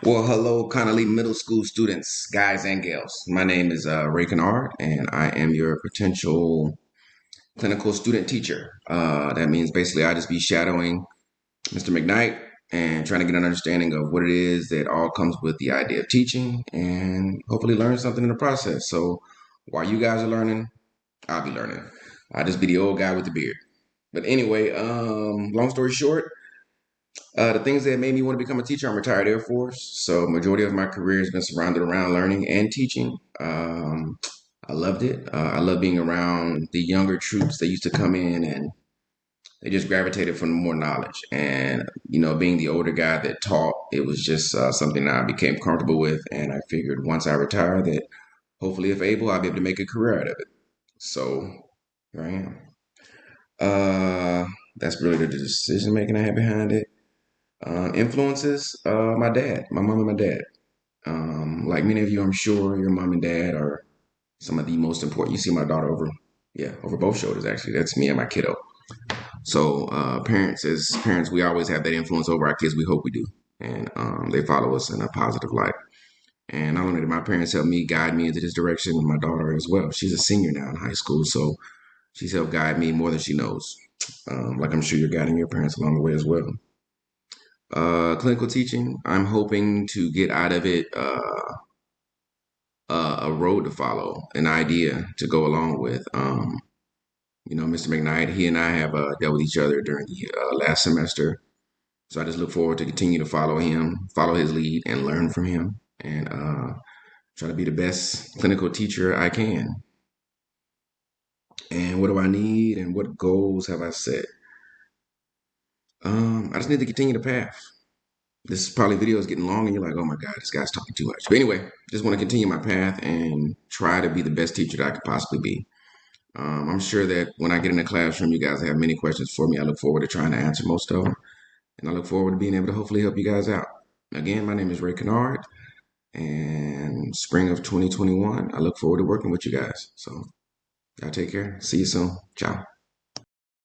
Well, hello, Connolly Middle School students, guys and gals. My name is Ray Kennard, and I am your potential clinical student teacher. That means basically I just be shadowing Mr. McKnight and trying to get an understanding of what it is that all comes with the idea of teaching and hopefully learn something in the process. So while you guys are learning, I'll be learning. I'll just be the old guy with the beard. But anyway, long story short, the things that made me want to become a teacher, I'm retired Air Force. So majority of my career has been surrounded around learning and teaching. I loved it. I love being around the younger troops that used to come in and they just gravitated for more knowledge. And, being the older guy that taught, it was just something that I became comfortable with. And I figured once I retire that hopefully if able, I'll be able to make a career out of it. So here I am. That's really the decision making I had behind it. Influences, my dad, my mom and my dad. Like many of you, I'm sure your mom and dad are some of the most important. You see my daughter over both shoulders, actually. That's me and my kiddo. So, as parents, we always have that influence over our kids. We hope we do. And they follow us in a positive light. And not only did my parents help me guide me into this direction, my daughter as well. She's a senior now in high school. So she's helped guide me more than she knows. Like I'm sure you're guiding your parents along the way as well. Clinical teaching, I'm hoping to get out of it a road to follow, an idea to go along with. Mr. McKnight, he and I have dealt with each other during the last semester. So I just look forward to continue to follow him, follow his lead, and learn from him, and try to be the best clinical teacher I can. And what do I need, and what goals have I set? I just need to continue the path. This probably video is getting long and you're like, oh my God, this guy's talking too much. But anyway, just want to continue my path and try to be the best teacher that I could possibly be. I'm sure that when I get in the classroom, you guys have many questions for me. I look forward to trying to answer most of them. And I look forward to being able to hopefully help you guys out. Again, my name is Ray Kennard. And spring of 2021, I look forward to working with you guys. So y'all take care. See you soon. Ciao.